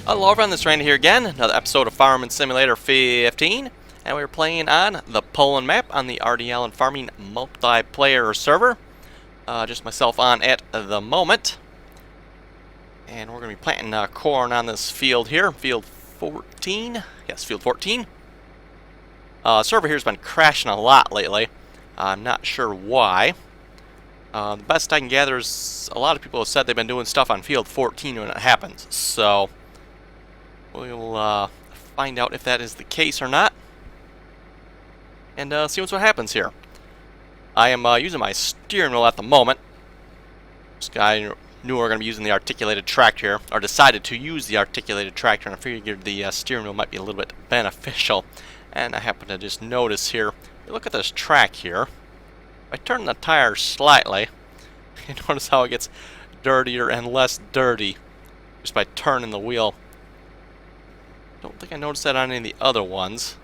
Hello everyone, this is Randy here again, another episode of Farming Simulator 15, and we're playing on the Poland map on the RDAllen Farming multiplayer server. Just myself on at the moment. And we're going to be planting corn on this field here, field 14. Yes, field 14. Server here's been crashing a lot lately. I'm not sure why. The best I can gather is a lot of people have said they've been doing stuff on field 14 when it happens, so we'll find out if that is the case or not, and see what happens here. I am using my steering wheel at the moment. This guy knew we were going to be using the articulated tractor here, or decided to use the articulated tractor, and I figured the steering wheel might be a little bit beneficial. And I happen to just notice here, look at this track here. If I turn the tire slightly, you notice how it gets dirtier and less dirty just by turning the wheel. Don't think I noticed that on any of the other ones.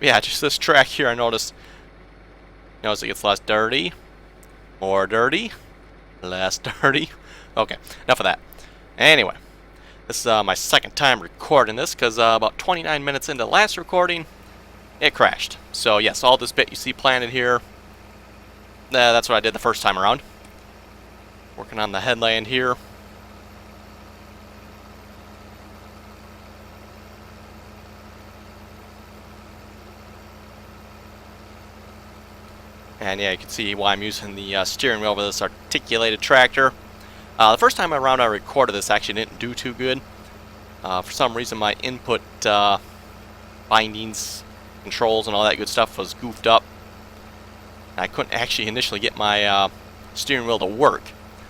Yeah, just this track here I noticed. Notice it gets less dirty, more dirty, less dirty. Okay, enough of that. Anyway, this is my second time recording this because about 29 minutes into the last recording, it crashed. So yes, all this bit you see planted here, that's what I did the first time around. Working on the headland here. And yeah, you can see why I'm using the steering wheel with this articulated tractor. The first time around I recorded this actually didn't do too good. For some reason my input bindings, controls, and all that good stuff was goofed up. I couldn't actually initially get my steering wheel to work.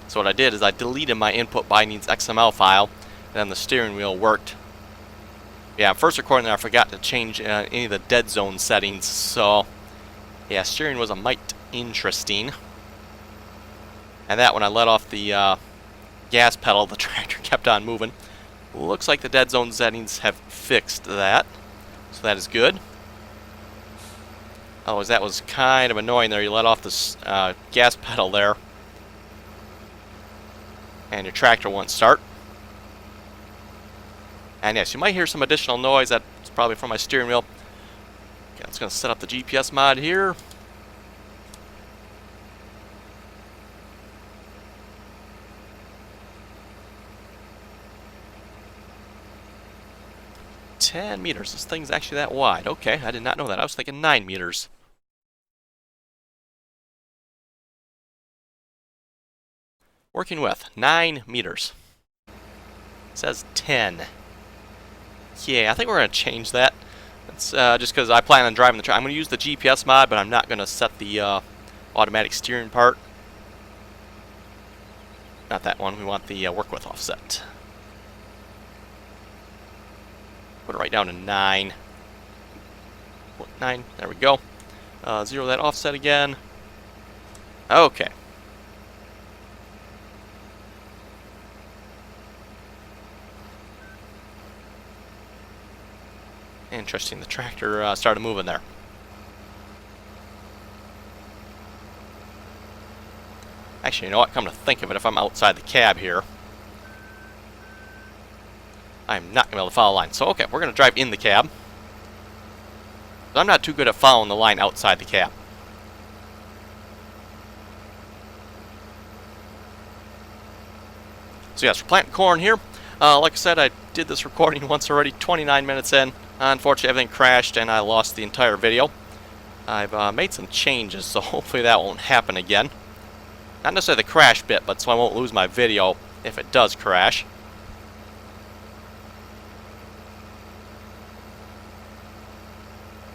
So what I did is I deleted my input bindings XML file, and then the steering wheel worked. Yeah, first recording there I forgot to change any of the dead zone settings, so yeah, steering was a mite interesting. And that when I let off the gas pedal, the tractor kept on moving. Looks like the dead zone settings have fixed that, so that is good. Otherwise that was kind of annoying there. You let off this gas pedal there, and your tractor won't start. And yes, you might hear some additional noise. That's probably from my steering wheel. Okay, I'm just going to set up the GPS mod here. $10 meters. This thing's actually that wide. Okay, I did not know that. I was thinking 9 meters. Working with 9 meters. It says 10. Yeah, I think we're going to change that. It's just because I plan on driving the truck. I'm going to use the GPS mod, but I'm not going to set the automatic steering part. Not that one. We want the work with offset. Put it right down to 9. 9. There we go. Zero that offset again. Okay. Interesting, the tractor started moving there. Actually, you know what? Come to think of it, if I'm outside the cab here, I'm not going to be able to follow the line. So, okay, we're going to drive in the cab. I'm not too good at following the line outside the cab. So yes, we're planting corn here. Like I said, I did this recording once already, 29 minutes in. Unfortunately, everything crashed and I lost the entire video. I've made some changes, so hopefully that won't happen again. Not necessarily the crash bit, but so I won't lose my video if it does crash.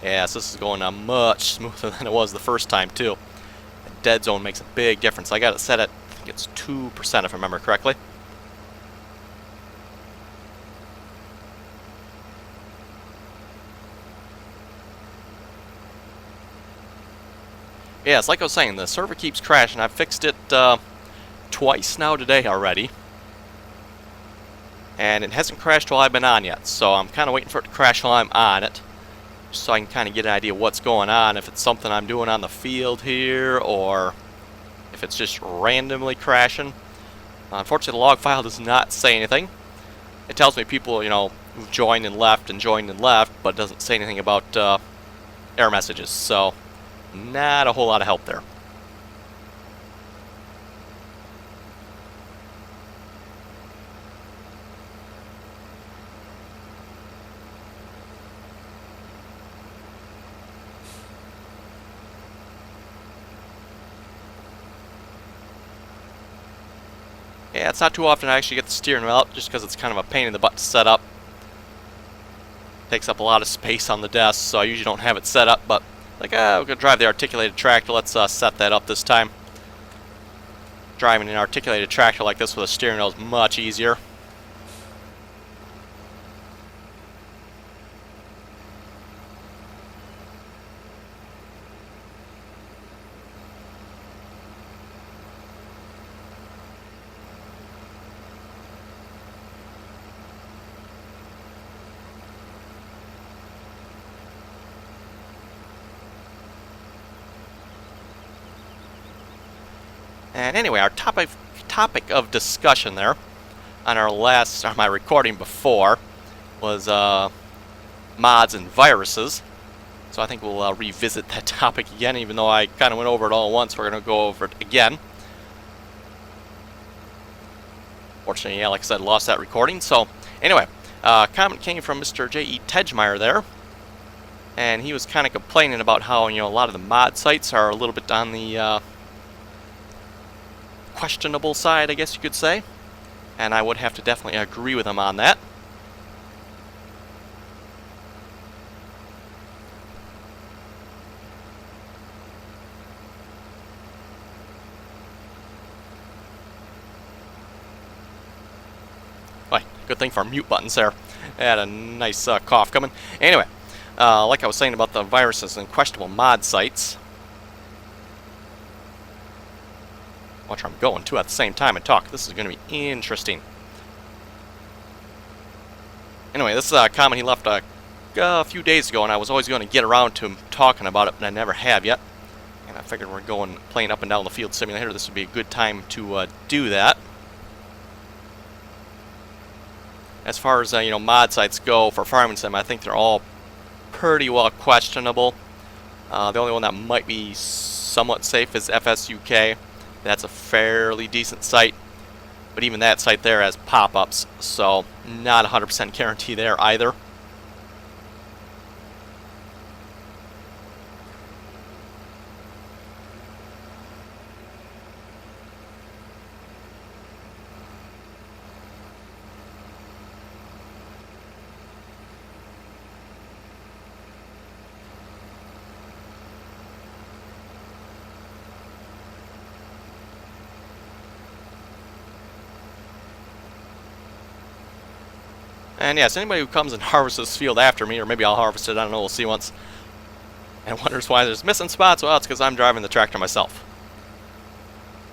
Yes, this is going on much smoother than it was the first time, too. The dead zone makes a big difference. I got it set at, I think it's 2% if I remember correctly. Yeah, it's like I was saying, the server keeps crashing. I've fixed it twice now today already. And it hasn't crashed while I've been on yet, so I'm kind of waiting for it to crash while I'm on it, so I can kind of get an idea of what's going on, if it's something I'm doing on the field here, or if if it's just randomly crashing. Unfortunately, the log file does not say anything. It tells me people, who've joined and left, but it doesn't say anything about error messages. So, not a whole lot of help there. Yeah, it's not too often I actually get the steering wheel out, just because it's kind of a pain in the butt to set up. Takes up a lot of space on the desk, so I usually don't have it set up, but like, we're going to drive the articulated tractor. Let's set that up this time. Driving an articulated tractor like this with a steering wheel is much easier. And anyway, our topic of discussion there on my recording before was mods and viruses. So I think we'll revisit that topic again, even though I kind of went over it all at once. We're going to go over it again. Fortunately, yeah, like I said, lost that recording. So anyway, comment came from Mr. J.E. Tedgemeyer there. And he was kind of complaining about how, a lot of the mod sites are a little bit on the questionable side, I guess you could say, and I would have to definitely agree with him on that. Right, good thing for our mute buttons there. I had a nice cough coming. Anyway, like I was saying about the viruses and questionable mod sites. Watch where I'm going to at the same time and talk. This is going to be interesting. Anyway, this is a comment he left a few days ago, and I was always going to get around to him talking about it, but I never have yet. And I figured we're playing up and down the field simulator. This would be a good time to do that. As far as mod sites go for farming sim, I think they're all pretty well questionable. The only one that might be somewhat safe is FSUK. That's a fairly decent site, but even that site there has pop-ups, so not 100% guarantee there either. And yes, anybody who comes and harvests this field after me, or maybe I'll harvest it, I don't know, we'll see once, and wonders why there's missing spots, well, it's because I'm driving the tractor myself.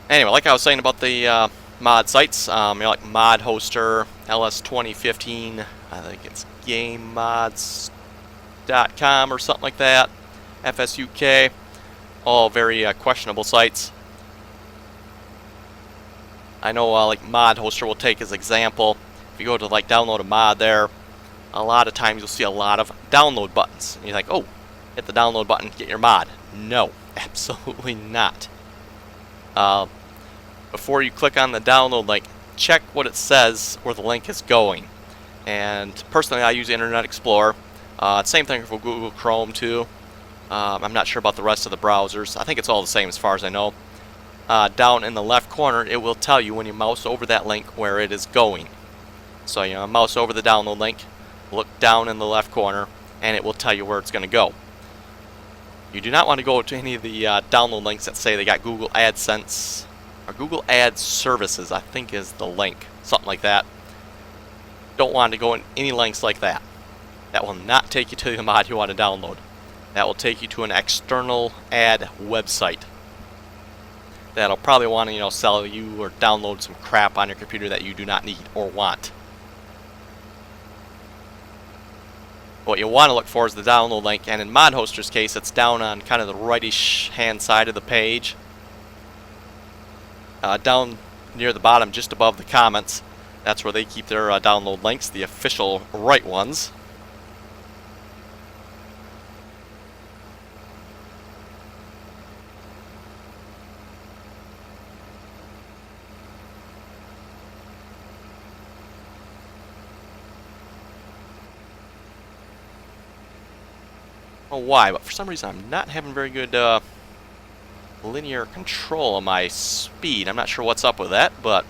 Anyway, like I was saying about the mod sites, like Mod Hoster, LS2E15, I think it's GameMods.com or something like that, FSUK, all very questionable sites. I know like Mod Hoster will take as example. If you go to like download a mod there, a lot of times you'll see a lot of download buttons. And you're like, oh, hit the download button, get your mod. No, absolutely not. Before you click on the download link, check what it says where the link is going. And personally, I use Internet Explorer. Same thing for Google Chrome too. I'm not sure about the rest of the browsers. I think it's all the same as far as I know. Down in the left corner, it will tell you when you mouse over that link where it is going. So mouse over the download link, look down in the left corner, and it will tell you where it's going to go. You do not want to go to any of the download links that say they got Google AdSense, or Google Ad Services, I think is the link, something like that. Don't want to go in any links like that. That will not take you to the mod you want to download. That will take you to an external ad website. That'll probably want to sell you or download some crap on your computer that you do not need or want. What you want to look for is the download link, and in Mod Hoster's case, it's down on kind of the rightish hand side of the page. down near the bottom, just above the comments. That's where they keep their download links, the official right ones. I don't know why, but for some reason I'm not having very good linear control of my speed. I'm not sure what's up with that, but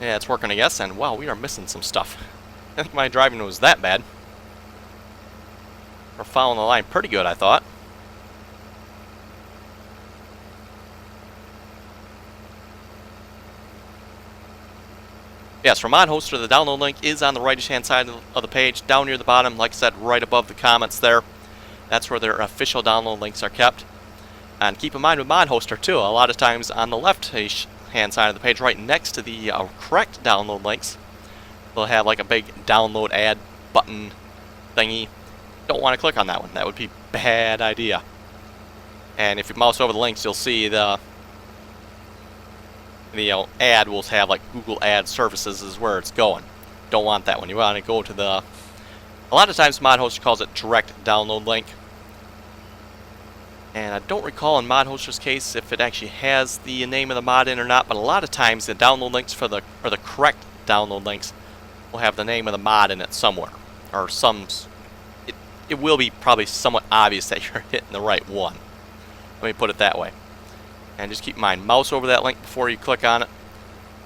yeah, it's working, I guess. And wow, we are missing some stuff. I think my driving was that bad. We're following the line pretty good, I thought. Yes, for Mod Hoster, the download link is on the right-hand side of the page, down near the bottom, like I said, right above the comments there. That's where their official download links are kept. And keep in mind with Mod Hoster, too, a lot of times on the left-hand side of the page, right next to the correct download links, they'll have like a big download ad button thingy. Don't want to click on that one. That would be a bad idea. And if you mouse over the links, you'll see the ad will have like Google Ad Services is where it's going. Don't want that one. You want to go to the... A lot of times Mod Hoster calls it direct download link. And I don't recall in Mod Hoster's case if it actually has the name of the mod in or not, but a lot of times the download links for the correct download links will have the name of the mod in it somewhere. Or it will be probably somewhat obvious that you're hitting the right one. Let me put it that way. And just keep in mind, mouse over that link before you click on it.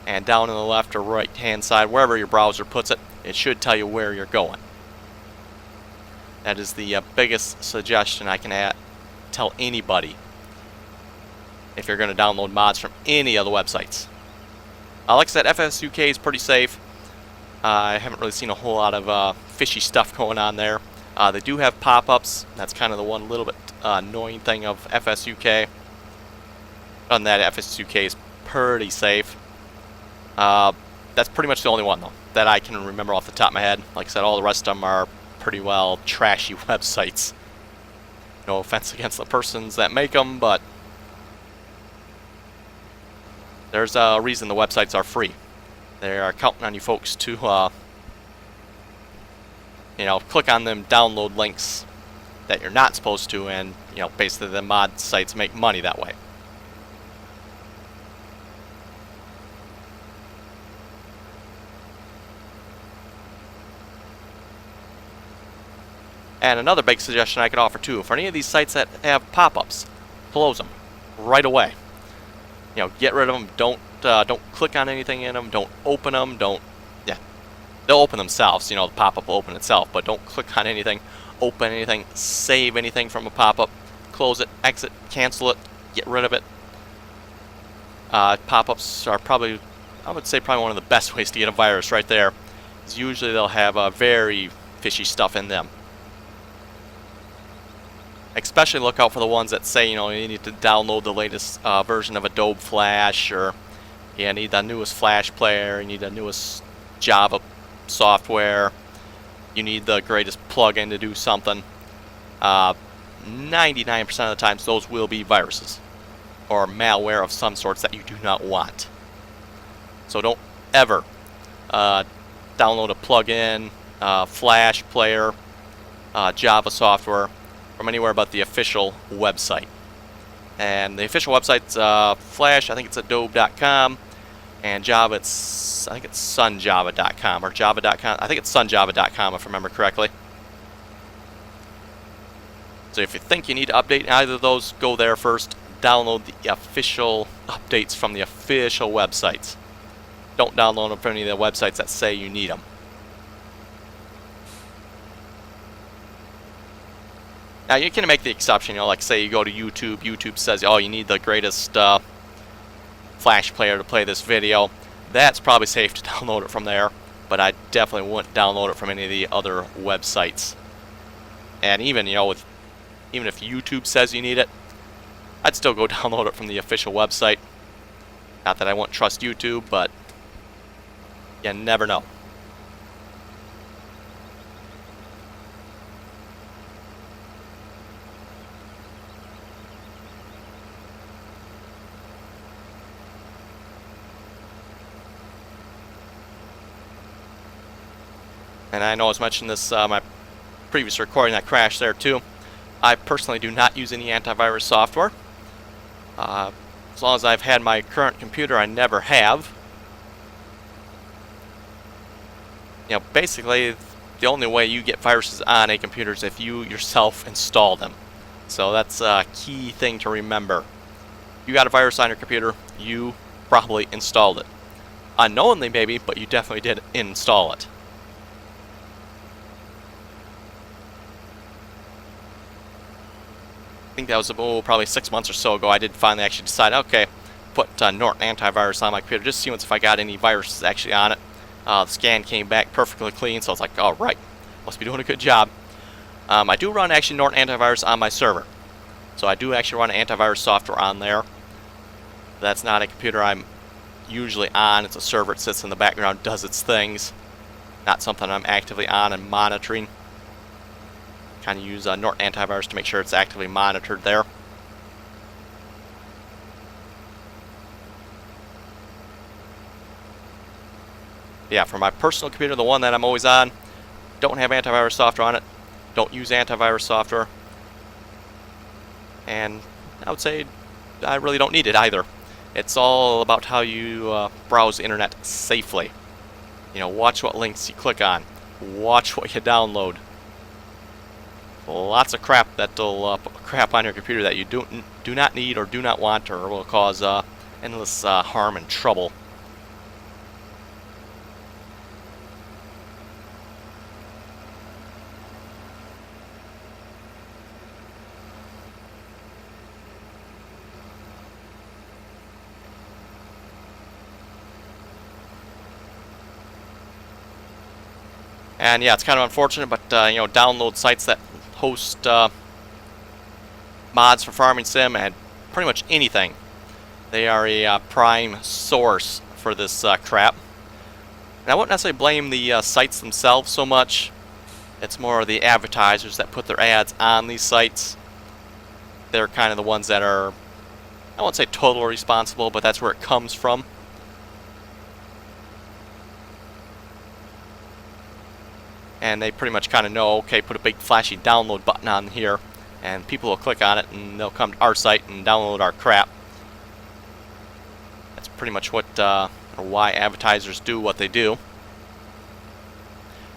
And down on the left or right hand side, wherever your browser puts it, it should tell you where you're going. That is the biggest suggestion I can tell anybody if you're going to download mods from any of the websites. Like I said, FSUK is pretty safe. I haven't really seen a whole lot of fishy stuff going on there. They do have pop-ups. That's kind of the one little bit annoying thing of FSUK. Other than that, FSUK is pretty safe. That's pretty much the only one, though, that I can remember off the top of my head. Like I said, all the rest of them are pretty well trashy websites. No offense against the persons that make them, but there's a reason the websites are free. They are counting on you folks to, click on them download links that you're not supposed to, and, basically the mod sites make money that way. And another big suggestion I could offer too, for any of these sites that have pop-ups, close them right away. Get rid of them. Don't click on anything in them. Don't open them. They'll open themselves. The pop-up will open itself, but don't click on anything, open anything, save anything from a pop-up, close it, exit, cancel it, get rid of it. Pop-ups are probably, I would say, probably one of the best ways to get a virus right there. Because usually they'll have very fishy stuff in them. Especially look out for the ones that say, you need to download the latest version of Adobe Flash, or you need the newest Flash player, you need the newest Java software, you need the greatest plugin to do something. 99% of the times those will be viruses or malware of some sorts that you do not want. So don't ever download a plugin, Flash player, Java software from anywhere but the official website. And the official website's Flash, I think it's adobe.com, and Java, I think it's sunjava.com or java.com. I think it's sunjava.com if I remember correctly. So if you think you need to update either of those, go there first. Download the official updates from the official websites. Don't download them from any of the websites that say you need them. Now you can make the exception, like say you go to YouTube, YouTube says, oh, you need the greatest Flash player to play this video. That's probably safe to download it from there, but I definitely wouldn't download it from any of the other websites. And even, even if YouTube says you need it, I'd still go download it from the official website. Not that I won't trust YouTube, but you never know. And I know I was mentioning this my previous recording that crashed there too. I personally do not use any antivirus software. As long as I've had my current computer, I never have. You know, basically, the only way you get viruses on a computer is if you yourself install them. So that's a key thing to remember. You got a virus on your computer, you probably installed it. Unknowingly maybe, but you definitely did install it. I think that was probably 6 months or so ago. I did finally actually decide, okay, put Norton antivirus on my computer, just see if I got any viruses actually on it. The scan came back perfectly clean, so I was like, all right, must be doing a good job. I do run actually Norton antivirus on my server, so I do actually run antivirus software on there. That's not a computer I'm usually on. It's a server. It sits in the background, does its things. Not something I'm actively on and monitoring. Kind of use Norton antivirus to make sure it's actively monitored there. Yeah, for my personal computer, the one that I'm always on, don't have antivirus software on it. Don't use antivirus software. And I would say I really don't need it either. It's all about how you browse the internet safely. You know, watch what links you click on. Watch what you download. Lots of crap that'll put crap on your computer that you do not need or do not want, or will cause endless harm and trouble. And yeah, it's kind of unfortunate, but you know, download sites that host mods for farming sim and pretty much anything. They are a prime source for this crap. And I wouldn't necessarily blame the sites themselves so much. It's more the advertisers that put their ads on these sites. They're kind of the ones that are, I won't say totally responsible, but that's where it comes from. And they pretty much kind of know, okay, put a big flashy download button on here, and people will click on it, and they'll come to our site and download our crap. That's pretty much what, or why advertisers do what they do.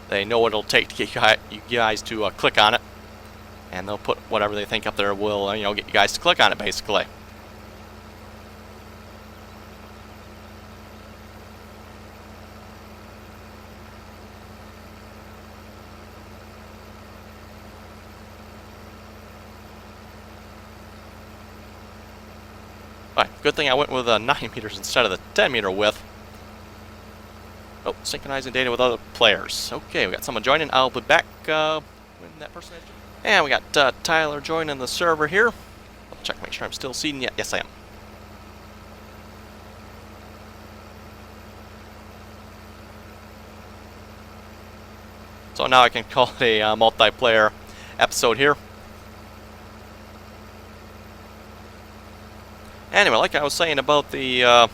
They know what it'll take to get you guys to click on it, and they'll put whatever they think up there will, you know, get you guys to click on it, basically. Right, good thing I went with 9 meters instead of the 10 meter width. Oh, synchronizing data with other players. Okay, we got someone joining. I'll be back when that person is. And we got Tyler joining the server here. I'll check, make sure I'm still seating yet. Yes, I am. So now I can call it a multiplayer episode here. Anyway, like I was saying about the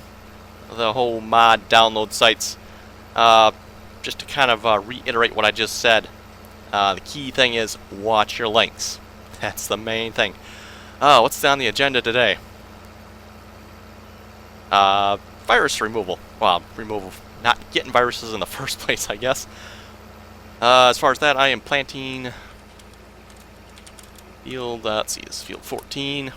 whole mod download sites, just to kind of reiterate what I just said, the key thing is watch your links. That's the main thing. What's on the agenda today? Virus removal. Well, removal, not getting viruses in the first place, I guess. As far as that, I am planting field, let's see, this is field 14.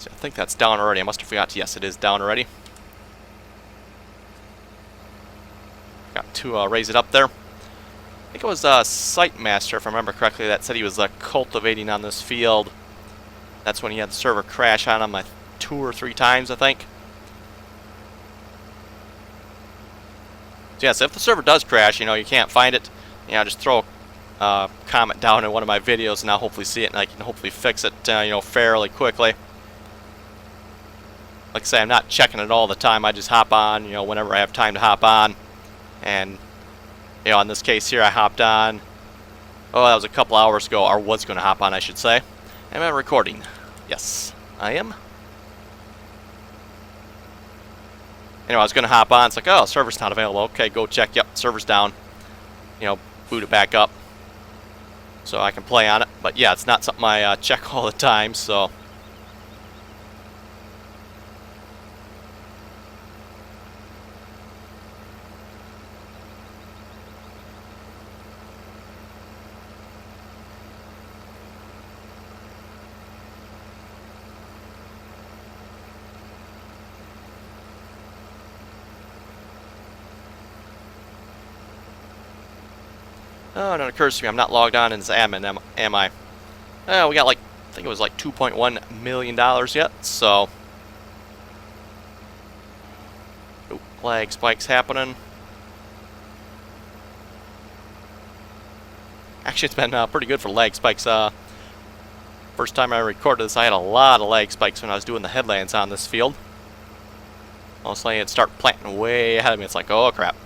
So I think that's down already. I must have forgot. Yes, it is down already. Got to raise it up there. I think it was Site Master, if I remember correctly, that said he was cultivating on this field. That's when he had the server crash on him 2 or 3 times, I think. So yes, if the server does crash, you know, you can't find it, you know, just throw a comment down in one of my videos, and I'll hopefully see it, and I can hopefully fix it, you know, fairly quickly. Like I say, I'm not checking it all the time. I just hop on, you know, whenever I have time to hop on, and You know, in this case here, I hopped on. Oh, that was a couple hours ago, or was going to hop on, I should say. Am I recording? Yes, I am. Anyway, I was going to hop on. It's like, oh, server's not available. Okay, go check. Yep, server's down. You know, boot it back up so I can play on it. But yeah, it's not something I check all the time, so. Oh, and it occurs to me I'm not logged on as admin, am I? We got like, I think it was like $2.1 million yet, so. Oop, lag spikes happening. Actually, it's been pretty good for lag spikes. First time I recorded this, I had a lot of lag spikes when I was doing the headlands on this field. All of a sudden, it'd start planting way ahead of me. It's like, oh crap.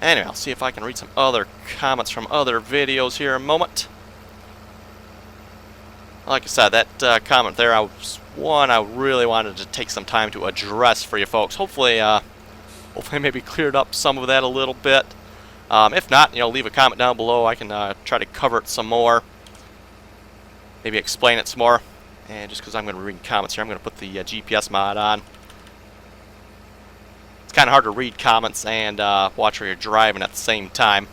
Anyway, I'll see if I can read some other comments from other videos here in a moment. Like I said, that comment there, was one I really wanted to take some time to address for you folks. Hopefully maybe cleared up some of that a little bit. If not, you know, leave a comment down below. I can try to cover it some more. Maybe explain it some more. And just because I'm going to read comments here, I'm going to put the GPS mod on. It's kind of hard to read comments and watch where you're driving at the same time.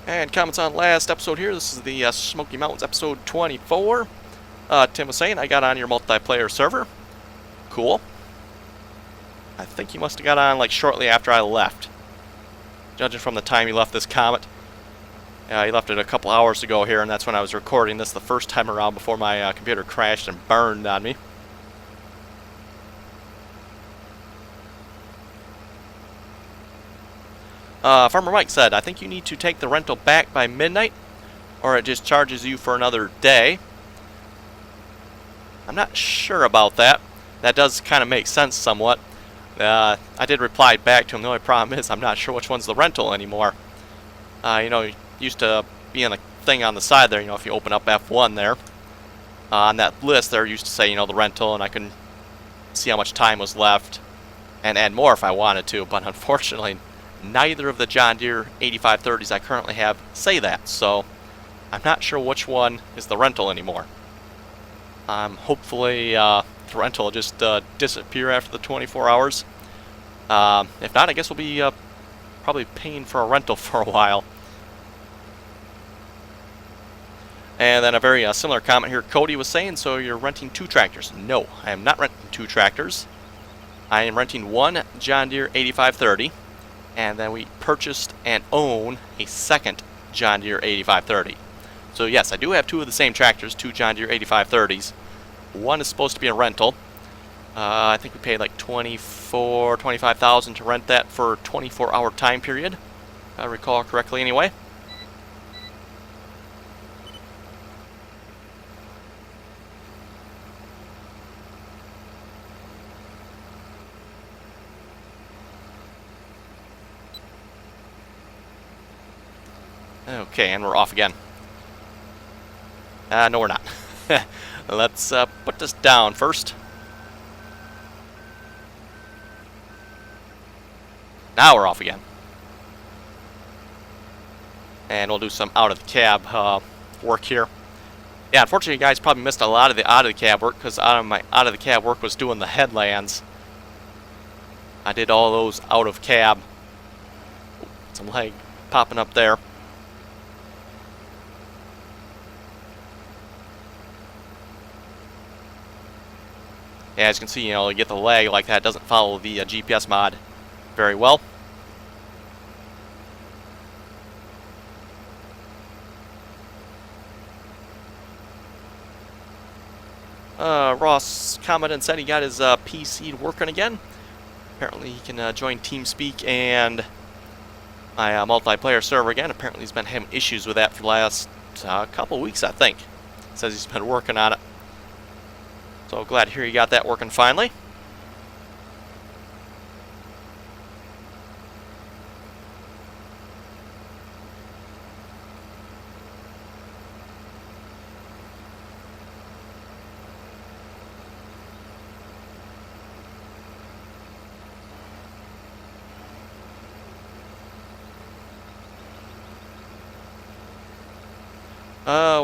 And comments on last episode here. This is the Smoky Mountains episode 24. Tim was saying, I got on your multiplayer server. Cool. I think he must have got on like shortly after I left. Judging from the time he left this comment. He left it a couple hours ago here, and that's when I was recording this the first time around before my computer crashed and burned on me. Farmer Mike said, I think you need to take the rental back by midnight, or it just charges you for another day. I'm not sure about that. That does kind of make sense somewhat. I did reply back to him. The only problem is I'm not sure which one's the rental anymore. You know, used to be in a thing on the side there, you know, if you open up F1 there. On that list there used to say, you know, the rental, and I can see how much time was left and add more if I wanted to, but unfortunately neither of the John Deere 8530s I currently have say that, so I'm not sure which one is the rental anymore. Hopefully the rental will just disappear after the 24 hours. If not, I guess we'll be probably paying for a rental for a while. And then a very similar comment here. Cody was saying, so you're renting 2 tractors. No, I am not renting 2 tractors. I am renting one John Deere 8530, and then we purchased and own a second John Deere 8530. So yes, I do have 2 of the same tractors, 2 John Deere 8530s. One is supposed to be a rental. I think we paid like $25,000 to rent that for a 24-hour time period, if I recall correctly anyway. Okay, and we're off again. No, we're not. Let's put this down first. Now we're off again. And we'll do some out-of-the-cab work here. Yeah, unfortunately, you guys probably missed a lot of the out-of-the-cab work because my out-of-the-cab work was doing the headlands. I did all those out-of-cab. Some lag popping up there. Yeah, as you can see, you know, you get the lag like that. It doesn't follow the GPS mod very well. Ross commented and said he got his PC working again. Apparently he can join TeamSpeak and my multiplayer server again. Apparently he's been having issues with that for the last couple weeks, I think. Says he's been working on it. So glad to hear you got that working finally.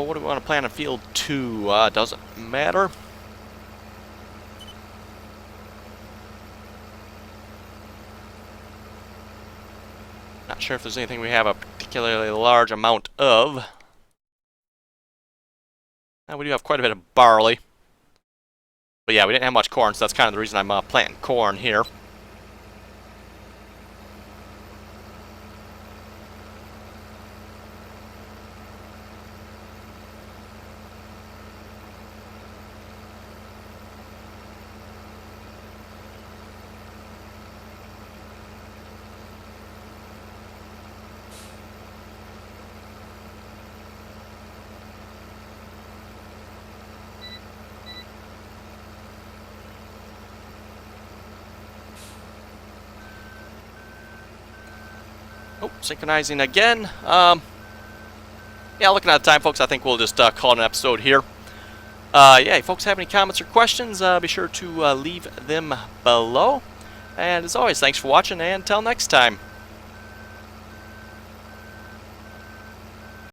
What do we want to plan on field 2? Doesn't matter. Not sure if there's anything we have a particularly large amount of. We do have quite a bit of barley. But yeah, we didn't have much corn, so that's kind of the reason I'm planting corn here. Oh, synchronizing again. Yeah, looking at the time, folks, I think we'll just call it an episode here. Yeah, if folks have any comments or questions, be sure to leave them below. And as always, thanks for watching, and until next time.